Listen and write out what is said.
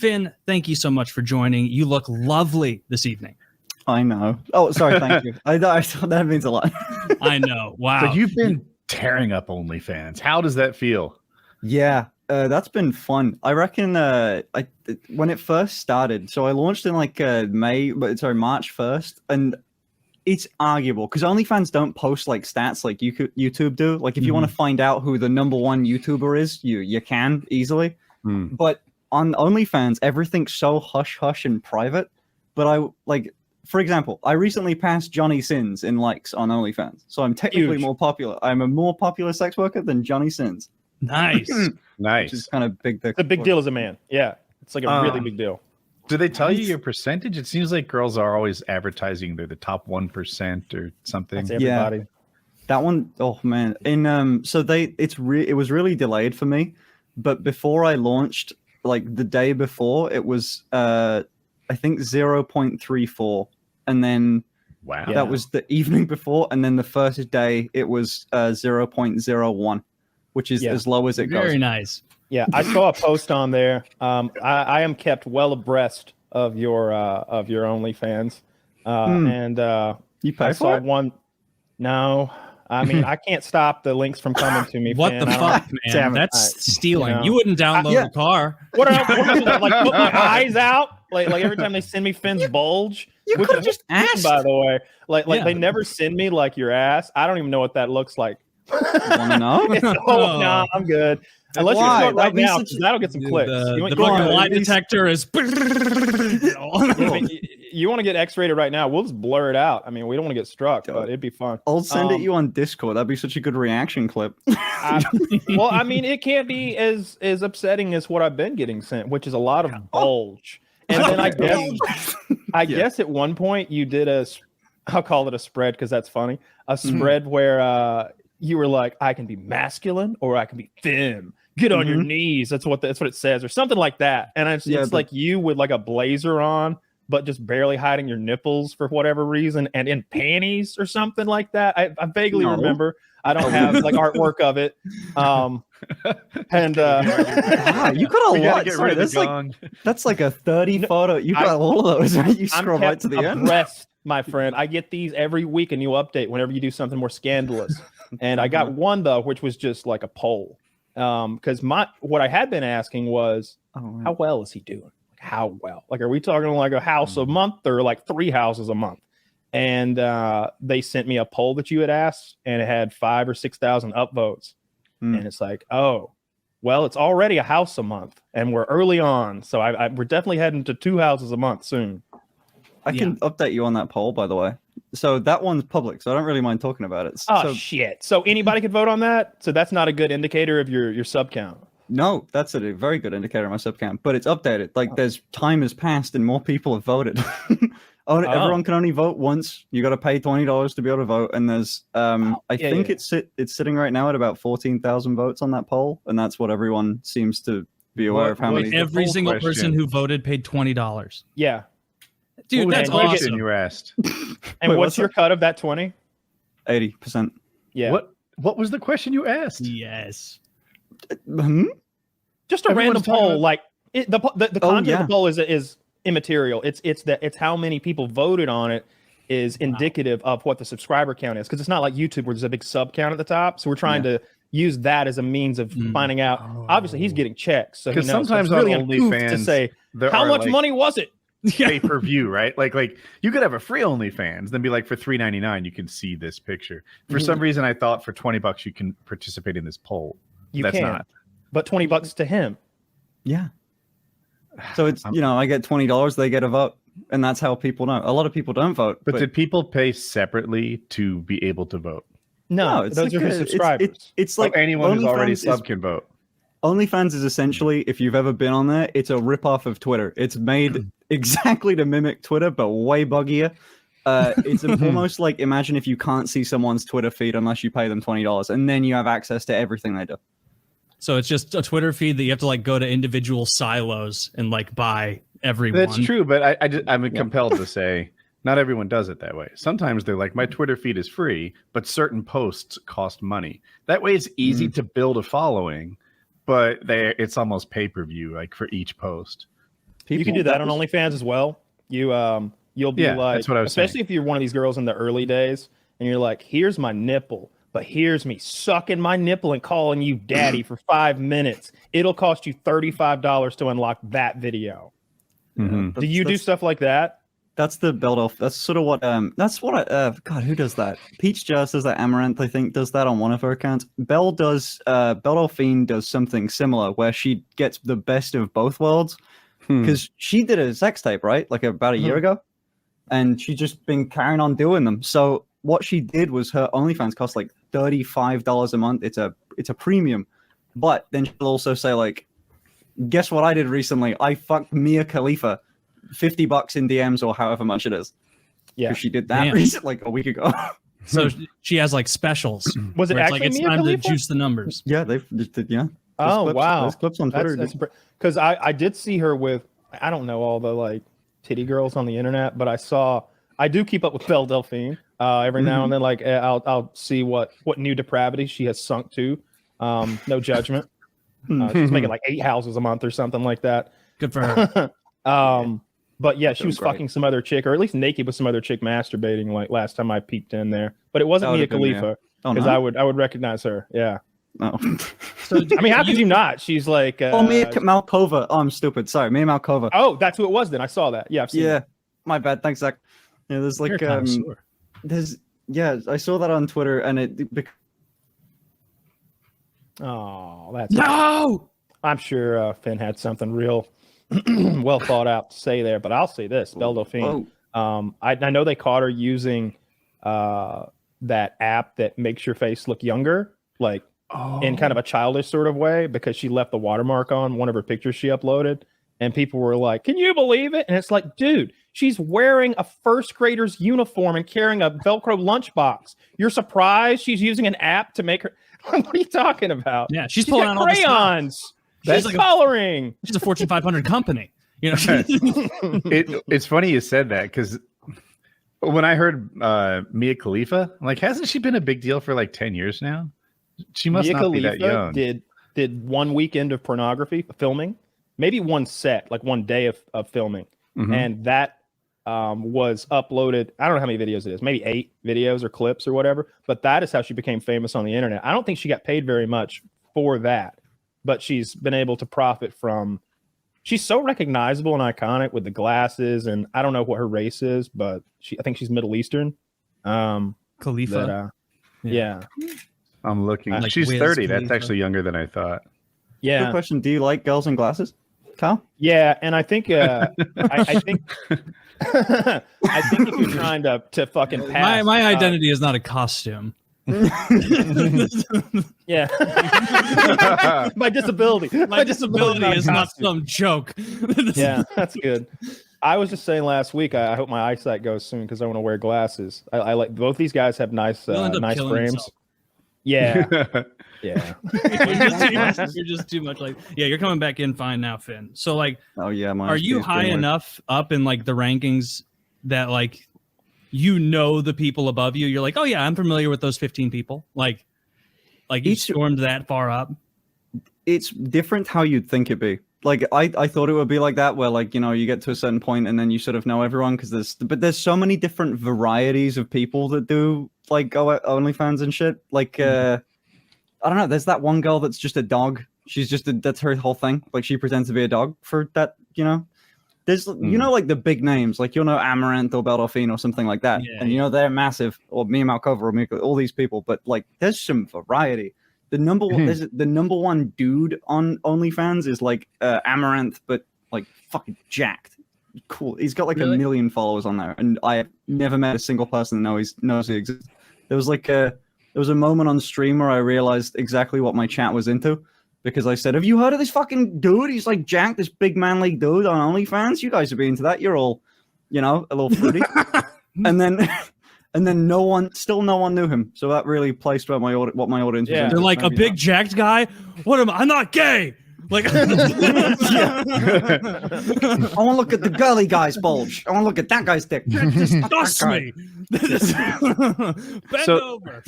Finn, thank you so much for joining. You look lovely this evening. I know. Oh, sorry. Thank you. I thought that means a lot. I know. Wow. So you've been tearing up OnlyFans. How does that feel? Yeah, that's been fun. I reckon when it first started, so I launched in like March 1st, and it's arguable because OnlyFans don't post like stats like YouTube do. Like if you want to find out who the #1 YouTuber is, you can easily. But on OnlyFans, everything's so hush hush and private. But for example, I recently passed Johnny Sins in likes on OnlyFans, so I'm technically more popular. I'm a more popular sex worker than Johnny Sins. Nice. Nice. Which is kind of big. It's a big deal as a man. Yeah, it's like a really big deal. Do they tell you your percentage? It seems like girls are always advertising they're the top 1% or something. That's everybody. Yeah. That one, oh man. It was really delayed for me, but before I launched, like the day before, it was I think 0.34, and then that was the evening before, and then the first day it was 0.01, which is as low as it goes. Very nice. Yeah, I saw a post on there. I am kept well abreast of your OnlyFans, and you pay I for saw it? one. No, I mean I can't stop the links from coming to me. What Finn. the fuck, man? Damn it. That's stealing. You know. You wouldn't download the car. What am I like? Put my eyes out? Like every time they send me Finn's bulge. You which could have is just asked. By the way, like Yeah. they never send me like your ass. I don't even know what that looks like. Want to know? No, I'm good. Unless you Why? do it right That'd be now, such 'cause that'll get some clicks. The You fucking lie want detector is. to get X-rated right now? We'll just blur it out. I mean, we don't want to get struck, but it'd be fun. I'll send it you on Discord. That'd be such a good reaction clip. Well, I mean, it can't be as upsetting as what I've been getting sent, which is a lot of bulge. And then I guess at one point you did I'll call it a spread because that's funny. A spread where you were like, I can be masculine or I can be thin. Get on your knees. That's what it says, or something like that. And it's like you with like a blazer on, but just barely hiding your nipples for whatever reason, and in panties or something like that. I vaguely remember. I don't have like artwork of it. You got a lot. Get Sorry, rid of the gong. that's like a 30 photo. You got all of those, right? You scroll right to the end. Abreast, my friend. I get these every week, and you update whenever you do something more scandalous. And I got one though, which was just like a poll. Because what I had been asking was, how well is he doing? How well? Like, are we talking like a house a month or like 3 houses a month? And they sent me a poll that you had asked, and it had 5,000 or 6,000 upvotes. And it's like, oh, well, it's already a house a month, and we're early on, so we're definitely heading to 2 houses a month soon. I can update you on that poll, by the way. So that one's public, so I don't really mind talking about it. Shit! So anybody could vote on that. So that's not a good indicator of your sub count. No, that's a very good indicator of my sub count, but it's updated. Like there's time has passed and more people have voted. Everyone can only vote once. You got to pay $20 to be able to vote, and there's it's sitting right now at about 14,000 votes on that poll, and that's what everyone seems to be aware of. How many? Every single person who voted paid $20. Yeah, dude, that's the question awesome. you asked. And Wait, what's your cut of that 20? 80%. Yeah. What was the question you asked? Yes. Just a Everyone's random poll. about- Like the content of the poll is immaterial. It's how many people voted on it is indicative of what the subscriber count is, because it's not like YouTube where there's a big sub count at the top. So we're trying to use that as a means of finding out. Obviously, he's getting checks, so he knows. Sometimes so it's really on uncouth OnlyFans to say there how are, much like, money was it. pay-per-view, right? Like you could have a free OnlyFans, then be like, for $3.99 you can see this picture. For some reason I thought for $20 you can participate in this poll. That's not. But $20 to him. Yeah. So it's I get $20, they get a vote, and that's how people know. A lot of people don't vote. But did people pay separately to be able to vote? No, it's those like are his subscribers. It's like anyone who's already OnlyFans sub can vote. OnlyFans is essentially, if you've ever been on there, it's a ripoff of Twitter. It's made exactly to mimic Twitter, but way buggier. It's almost like, imagine if you can't see someone's Twitter feed unless you pay them $20, and then you have access to everything they do. So it's just a Twitter feed that you have to like go to individual silos and like buy everyone. That's true, but I'm compelled to say not everyone does it that way. Sometimes they're like, my Twitter feed is free, but certain posts cost money. That way it's easy to build a following, but it's almost pay-per-view, like for each post. You can do that on OnlyFans as well. You'll be like, that's what I was especially saying. if you're one of these girls in the early days, and you're like, here's my nipple, but here's me sucking my nipple and calling you daddy for 5 minutes. It'll cost you $35 to unlock that video. Mhm. Do you do stuff like that? That's the belt off. That's sort of what God, who does that? Peach Jazz does that. Amaranth, I think, does that on one of her accounts. Belle Delphine does something similar where she gets the best of both worlds because she did a sex tape, right? Like about a year ago, and she just been carrying on doing them. So what she did was her OnlyFans cost like $35 a month. It's a premium, but then she'll also say like, guess what I did recently? I fucked Mia Khalifa. $50 in DMs or however much it is. Yeah, because she did that recently, like a week ago. So she has like specials. Was it where actually it's Mia time Khalifa? to juice the numbers? Yeah, they've yeah. Oh wow, there's clips on Twitter. Because I did see her with, I don't know all the like titty girls on the internet, but I do keep up with Belle Delphine every now and then. Like I'll see what new depravity she has sunk to. No judgment. She's making like 8 houses a month or something like that. Good for her. But yeah, she was fucking some other chick, or at least naked with some other chick masturbating. Like last time I peeked in there, but it wasn't Mia Khalifa because I would recognize her. Yeah. Oh. So I mean, how could you not? She's like Mia Malkova. Oh, I'm stupid. Sorry, Mia Malkova. Oh, that's who it was. Then I saw that. Yeah, I've seen it. My bad. Thanks, Zach. Yeah, there's like there's I saw that on Twitter and it. Oh, that's no. I'm sure Finn had something real well thought out to say there, but I'll say this: Belle Delphine. I know they caught her using that app that makes your face look younger, like in kind of a childish sort of way, because she left the watermark on one of her pictures she uploaded, and people were like, "Can you believe it?" And it's like, dude, she's wearing a first grader's uniform and carrying a Velcro lunchbox. You're surprised she's using an app to make her? What are you talking about? Yeah, she's pulling out crayons. She's like coloring. She's a Fortune 500 company. You know, It's funny you said that because when I heard Mia Khalifa, I'm like, hasn't she been a big deal for like 10 years now? She must Mia not Khalifa be that young. Did 1 weekend of pornography filming, maybe one set, like one day of filming, and that was uploaded. I don't know how many videos it is, maybe 8 videos or clips or whatever. But that is how she became famous on the internet. I don't think she got paid very much for that, but she's been able to profit from. She's so recognizable and iconic with the glasses, and I don't know what her race is, but I think she's Middle Eastern. Khalifa. Yeah. I'm looking. Like She's Wiz 30. Khalifa. That's actually younger than I thought. Good question. Do you like girls in glasses, Kyle? Yeah, and I think I think I think if you're trying to fucking pass, My identity is not a costume. Yeah. My disability. My disability is not costume. some joke. Yeah, that's good. I was just saying last week, I hope my eyesight goes soon because I want to wear glasses. I like both these guys have nice He'll end up nice killing frames. himself. Yeah. Yeah. You're just too much like, yeah, you're coming back in fine now, Finn. So like, Oh yeah, are you high enough up in like the rankings that like, you know, the people above you, you're like, oh yeah, I'm familiar with those 15 people. Like you stormed that far up. It's different how you'd think it'd be. Like I thought it would be like that, where like, you know, you get to a certain point and then you sort of know everyone because there's so many different varieties of people that do like OnlyFans and shit. Like I don't know. There's that one girl that's just a dog. She's just that's her whole thing. Like she pretends to be a dog for that. You know, there's you know like the big names, like you'll know Amaranth or Delphine or something like that, and you know they're massive, or Mia Malkova or Mika, all these people. But like there's some variety. The number one, the number one dude on OnlyFans is like Amaranth, but like fucking jacked. Cool. He's got like a million followers on there, and I have never met a single person that knows he exists. There was a moment on stream where I realized exactly what my chat was into, because I said, "Have you heard of this fucking dude? He's like jacked, this big manly dude on OnlyFans. You guys would be into that. You're all, you know, a little fruity." and then no one knew him. So that really placed what my audience was into. They're like, a big jacked guy? What am I? I'm not gay. Like, I want to look at the girly guy's bulge. I want to look at that guy's dick. Disgust me. Bend over.